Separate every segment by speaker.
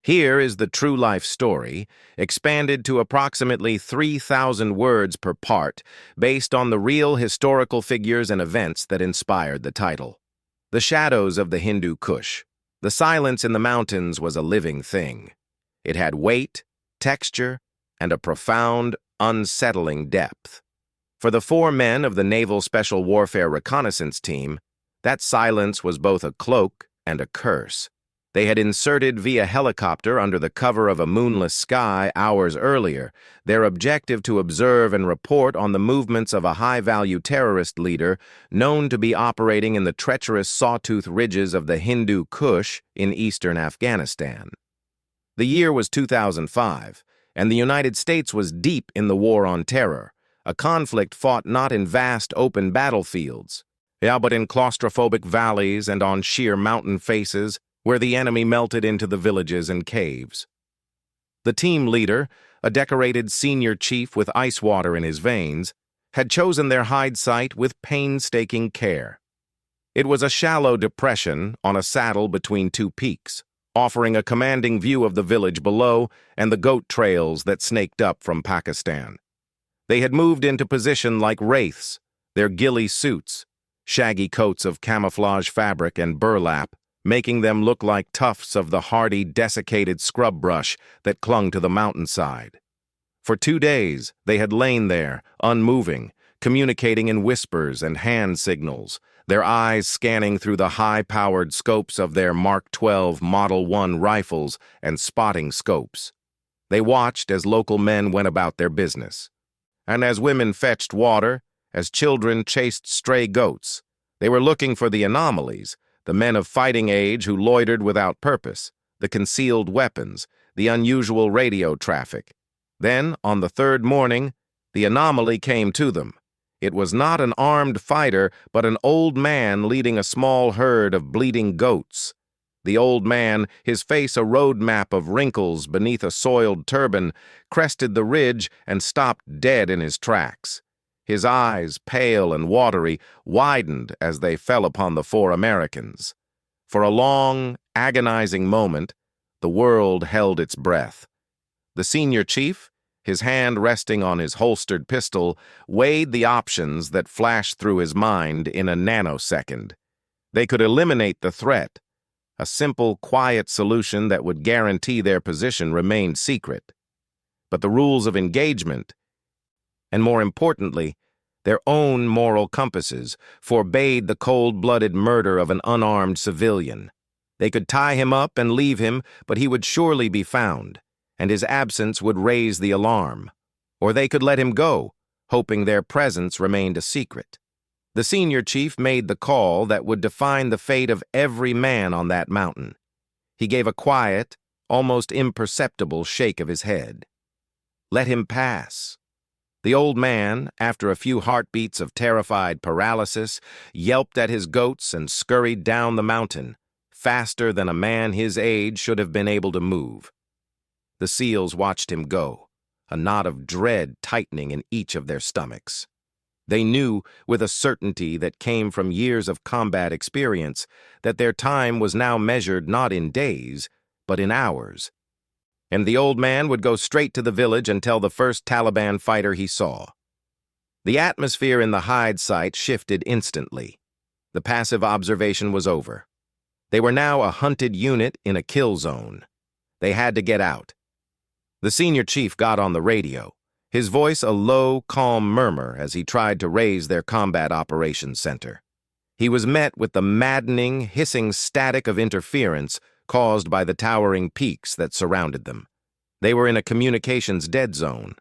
Speaker 1: Here is the true-life story, expanded to approximately 3,000 words per part, based on the real historical figures and events that inspired the title. The shadows of the Hindu Kush. The silence in the mountains was a living thing. It had weight, texture, and a profound, unsettling depth. For the four men of the Naval Special Warfare Reconnaissance Team, that silence was both a cloak and a curse. They had inserted via helicopter under the cover of a moonless sky hours earlier, their objective to observe and report on the movements of a high-value terrorist leader known to be operating in the treacherous sawtooth ridges of the Hindu Kush in eastern Afghanistan. The year was 2005, and the United States was deep in the War on Terror, a conflict fought not in vast open battlefields, but in claustrophobic valleys and on sheer mountain faces, where the enemy melted into the villages and caves. The team leader, a decorated senior chief with ice water in his veins, had chosen their hide site with painstaking care. It was a shallow depression on a saddle between two peaks, offering a commanding view of the village below and the goat trails that snaked up from Pakistan. They had moved into position like wraiths, their ghillie suits, shaggy coats of camouflage fabric and burlap, making them look like tufts of the hardy, desiccated scrub brush that clung to the mountainside. For 2 days, they had lain there, unmoving, communicating in whispers and hand signals, their eyes scanning through the high-powered scopes of their Mark 12 Model 1 rifles and spotting scopes. They watched as local men went about their business. And as women fetched water, as children chased stray goats, they were looking for the anomalies, the men of fighting age who loitered without purpose, the concealed weapons, the unusual radio traffic. Then, on the third morning, the anomaly came to them. It was not an armed fighter, but an old man leading a small herd of bleating goats. The old man, his face a road map of wrinkles beneath a soiled turban, crested the ridge and stopped dead in his tracks. His eyes, pale and watery, widened as they fell upon the four Americans. For a long, agonizing moment, the world held its breath. The senior chief, his hand resting on his holstered pistol, weighed the options that flashed through his mind in a nanosecond. They could eliminate the threat. A simple, quiet solution that would guarantee their position remained secret. But the rules of engagement, and more importantly, their own moral compasses, forbade the cold-blooded murder of an unarmed civilian. They could tie him up and leave him, but he would surely be found, and his absence would raise the alarm. Or they could let him go, hoping their presence remained a secret. The senior chief made the call that would define the fate of every man on that mountain. He gave a quiet, almost imperceptible shake of his head. Let him pass. The old man, after a few heartbeats of terrified paralysis, yelped at his goats and scurried down the mountain, faster than a man his age should have been able to move. The SEALs watched him go, a knot of dread tightening in each of their stomachs. They knew, with a certainty that came from years of combat experience, that their time was now measured not in days, but in hours. And the old man would go straight to the village and tell the first Taliban fighter he saw. The atmosphere in the hide site shifted instantly. The passive observation was over. They were now a hunted unit in a kill zone. They had to get out. The senior chief got on the radio, his voice a low, calm murmur as he tried to raise their combat operations center. He was met with the maddening, hissing static of interference caused by the towering peaks that surrounded them. They were in a communications dead zone,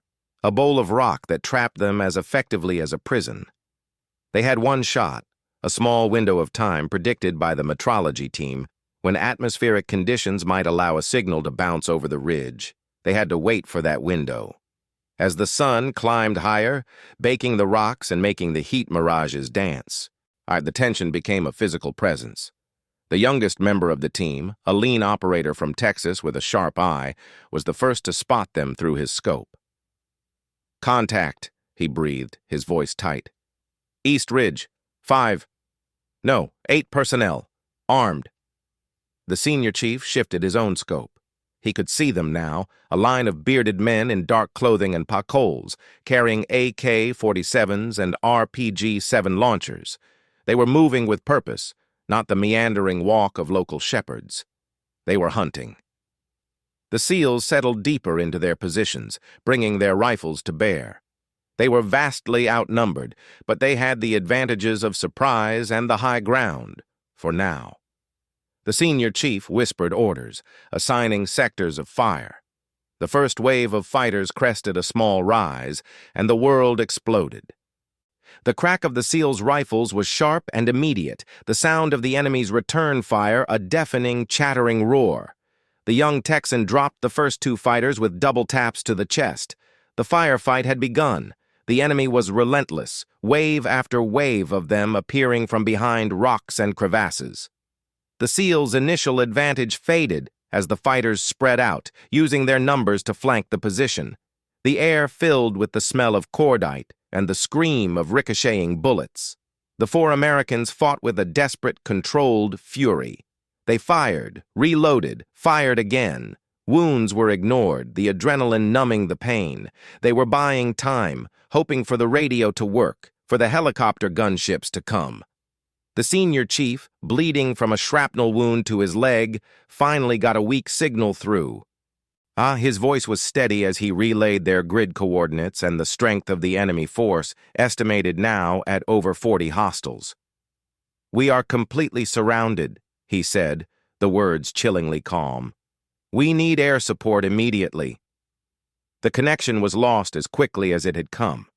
Speaker 1: a bowl of rock that trapped them as effectively as a prison. They had one shot, a small window of time predicted by the metrology team, when atmospheric conditions might allow a signal to bounce over the ridge. They had to wait for that window. As the sun climbed higher, baking the rocks and making the heat mirages dance, the tension became a physical presence. The youngest member of the team, a lean operator from Texas with a sharp eye, was the first to spot them through his scope. "Contact," he breathed, his voice tight. "East Ridge, 8 personnel, armed." The senior chief shifted his own scope. He could see them now, a line of bearded men in dark clothing and pacoles, carrying AK-47s and RPG-7 launchers. They were moving with purpose, not the meandering walk of local shepherds. They were hunting. The SEALs settled deeper into their positions, bringing their rifles to bear. They were vastly outnumbered, but they had the advantages of surprise and the high ground, for now. The senior chief whispered orders, assigning sectors of fire. The first wave of fighters crested a small rise, and the world exploded. The crack of the SEALs' rifles was sharp and immediate, the sound of the enemy's return fire a deafening, chattering roar. The young Texan dropped the first two fighters with double taps to the chest. The firefight had begun. The enemy was relentless, wave after wave of them appearing from behind rocks and crevasses. The SEALs' initial advantage faded as the fighters spread out, using their numbers to flank the position. The air filled with the smell of cordite and the scream of ricocheting bullets. The four Americans fought with a desperate, controlled fury. They fired, reloaded, fired again. Wounds were ignored, the adrenaline numbing the pain. They were buying time, hoping for the radio to work, for the helicopter gunships to come. The senior chief, bleeding from a shrapnel wound to his leg, finally got a weak signal through. His voice was steady as he relayed their grid coordinates and the strength of the enemy force, estimated now at over 40 hostiles. "We are completely surrounded," he said, the words chillingly calm. "We need air support immediately." The connection was lost as quickly as it had come.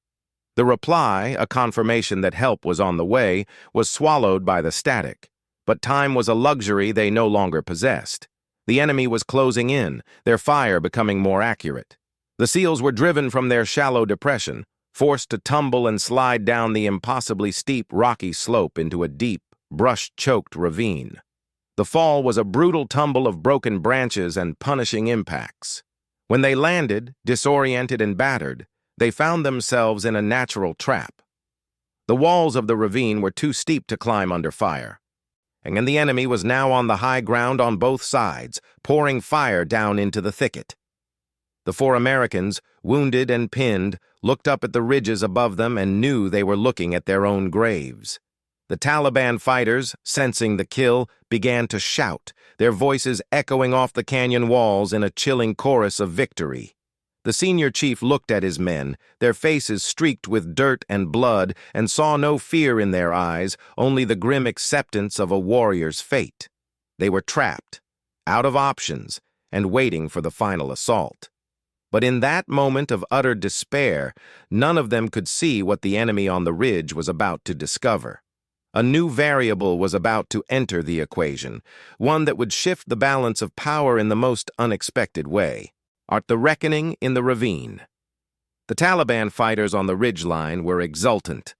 Speaker 1: The reply, a confirmation that help was on the way, was swallowed by the static. But time was a luxury they no longer possessed. The enemy was closing in, their fire becoming more accurate. The SEALs were driven from their shallow depression, forced to tumble and slide down the impossibly steep, rocky slope into a deep, brush-choked ravine. The fall was a brutal tumble of broken branches and punishing impacts. When they landed, disoriented and battered, they found themselves in a natural trap. The walls of the ravine were too steep to climb under fire, and the enemy was now on the high ground on both sides, pouring fire down into the thicket. The four Americans, wounded and pinned, looked up at the ridges above them and knew they were looking at their own graves. The Taliban fighters, sensing the kill, began to shout, their voices echoing off the canyon walls in a chilling chorus of victory. The senior chief looked at his men, their faces streaked with dirt and blood, and saw no fear in their eyes, only the grim acceptance of a warrior's fate. They were trapped, out of options, and waiting for the final assault. But in that moment of utter despair, none of them could see what the enemy on the ridge was about to discover. A new variable was about to enter the equation, one that would shift the balance of power in the most unexpected way. The reckoning in the ravine. The Taliban fighters on the ridgeline were exultant.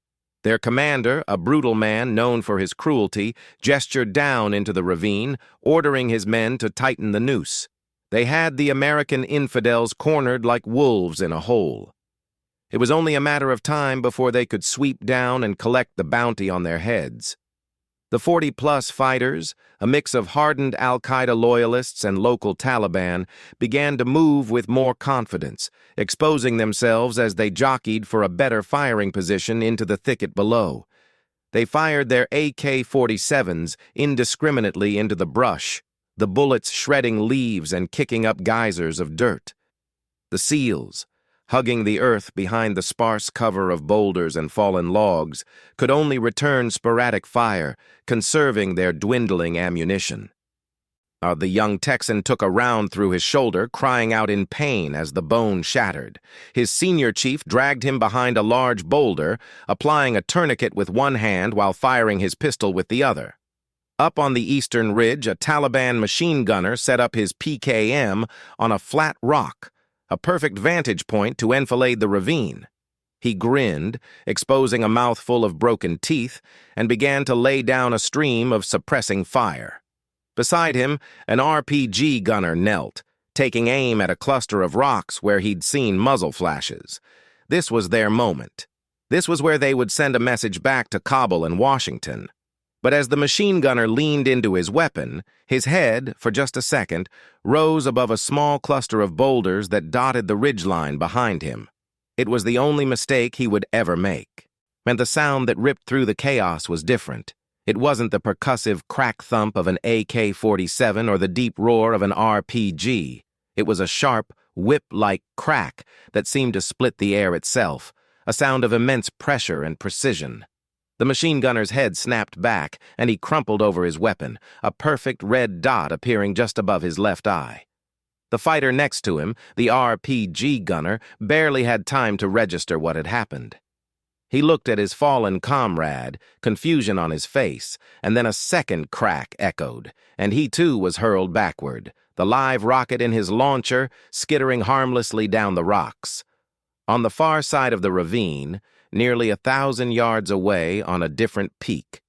Speaker 1: Their commander, a brutal man known for his cruelty, gestured down into the ravine, ordering his men to tighten the noose. They had the American infidels cornered like wolves in a hole. It was only a matter of time before they could sweep down and collect the bounty on their heads. The 40-plus fighters, a mix of hardened al-Qaeda loyalists and local Taliban, began to move with more confidence, exposing themselves as they jockeyed for a better firing position into the thicket below. They fired their AK-47s indiscriminately into the brush, the bullets shredding leaves and kicking up geysers of dirt. The SEALs, hugging the earth behind the sparse cover of boulders and fallen logs, could only return sporadic fire, conserving their dwindling ammunition. The young Texan took a round through his shoulder, crying out in pain as the bone shattered. His senior chief dragged him behind a large boulder, applying a tourniquet with one hand while firing his pistol with the other. Up on the eastern ridge, a Taliban machine gunner set up his PKM on a flat rock, a perfect vantage point to enfilade the ravine. He grinned, exposing a mouthful of broken teeth, and began to lay down a stream of suppressing fire. Beside him, an RPG gunner knelt, taking aim at a cluster of rocks where he'd seen muzzle flashes. This was their moment. This was where they would send a message back to Kabul and Washington. But as the machine gunner leaned into his weapon, his head, for just a second, rose above a small cluster of boulders that dotted the ridgeline behind him. It was the only mistake he would ever make. And the sound that ripped through the chaos was different. It wasn't the percussive crack thump of an AK-47 or the deep roar of an RPG. It was a sharp, whip-like crack that seemed to split the air itself, a sound of immense pressure and precision. The machine gunner's head snapped back, and he crumpled over his weapon, a perfect red dot appearing just above his left eye. The fighter next to him, the RPG gunner, barely had time to register what had happened. He looked at his fallen comrade, confusion on his face, and then a second crack echoed, and he too was hurled backward, the live rocket in his launcher skittering harmlessly down the rocks. On the far side of the ravine, nearly 1,000 yards away on a different peak,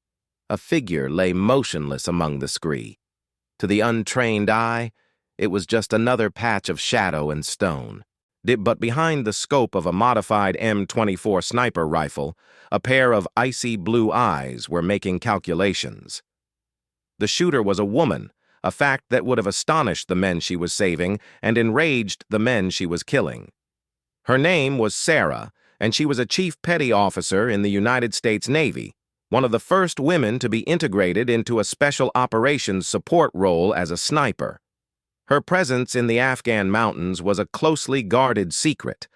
Speaker 1: a figure lay motionless among the scree. To the untrained eye, it was just another patch of shadow and stone. But behind the scope of a modified M24 sniper rifle, a pair of icy blue eyes were making calculations. The shooter was a woman, a fact that would have astonished the men she was saving and enraged the men she was killing. Her name was Sarah, and she was a chief petty officer in the United States Navy, one of the first women to be integrated into a special operations support role as a sniper. Her presence in the Afghan mountains was a closely guarded secret,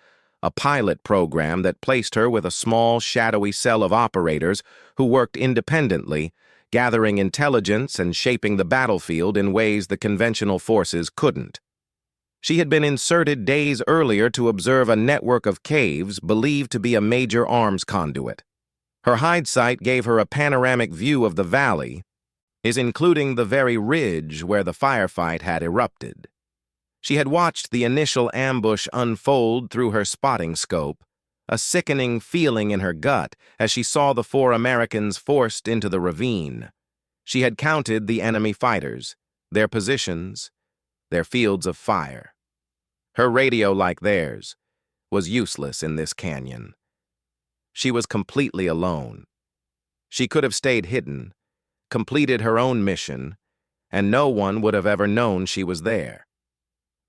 Speaker 1: a pilot program that placed her with a small, shadowy cell of operators who worked independently, gathering intelligence and shaping the battlefield in ways the conventional forces couldn't. She had been inserted days earlier to observe a network of caves believed to be a major arms conduit. Her hide site gave her a panoramic view of the valley, including the very ridge where the firefight had erupted. She had watched the initial ambush unfold through her spotting scope, a sickening feeling in her gut as she saw the 4 Americans forced into the ravine. She had counted the enemy fighters, their positions, their fields of fire. Her radio, like theirs, was useless in this canyon. She was completely alone. She could have stayed hidden, completed her own mission, and no one would have ever known she was there.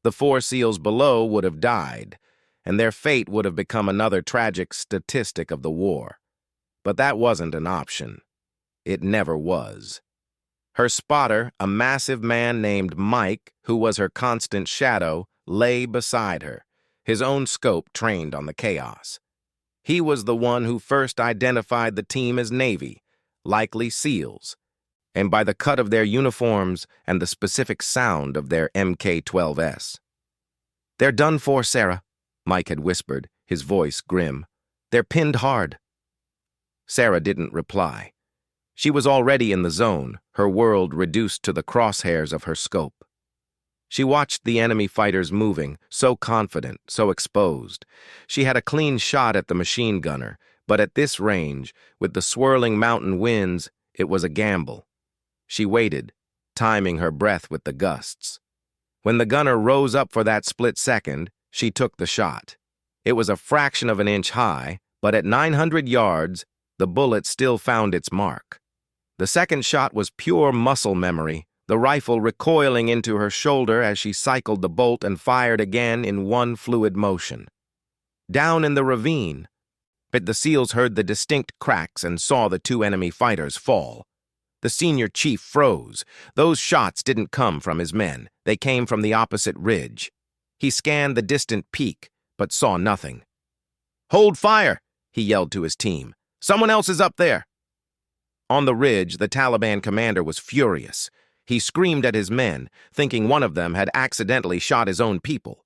Speaker 1: The 4 SEALs below would have died, and their fate would have become another tragic statistic of the war. But that wasn't an option. It never was. Her spotter, a massive man named Mike, who was her constant shadow, lay beside her, his own scope trained on the chaos. He was the one who first identified the team as Navy, likely SEALs, and by the cut of their uniforms and the specific sound of their MK-12s. "They're done for, Sarah," Mike had whispered, his voice grim. "They're pinned hard." Sarah didn't reply. She was already in the zone, her world reduced to the crosshairs of her scope. She watched the enemy fighters moving, so confident, so exposed. She had a clean shot at the machine gunner, but at this range, with the swirling mountain winds, it was a gamble. She waited, timing her breath with the gusts. When the gunner rose up for that split second, she took the shot. It was a fraction of an inch high, but at 900 yards, the bullet still found its mark. The second shot was pure muscle memory, the rifle recoiling into her shoulder as she cycled the bolt and fired again in one fluid motion. Down in the ravine, but the SEALs heard the distinct cracks and saw the 2 enemy fighters fall. The senior chief froze. Those shots didn't come from his men. They came from the opposite ridge. He scanned the distant peak, but saw nothing. "Hold fire!" he yelled to his team. "Someone else is up there!" On the ridge, the Taliban commander was furious. He screamed at his men, thinking one of them had accidentally shot his own people.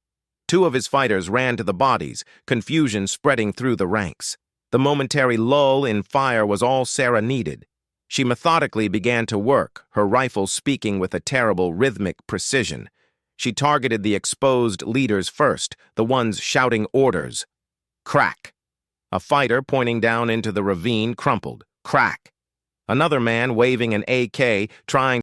Speaker 1: 2 of his fighters ran to the bodies, confusion spreading through the ranks. The momentary lull in fire was all Sarah needed. She methodically began to work, her rifle speaking with a terrible rhythmic precision. She targeted the exposed leaders first, the ones shouting orders. Crack! A fighter pointing down into the ravine crumpled. Crack! Another man waving an AK, trying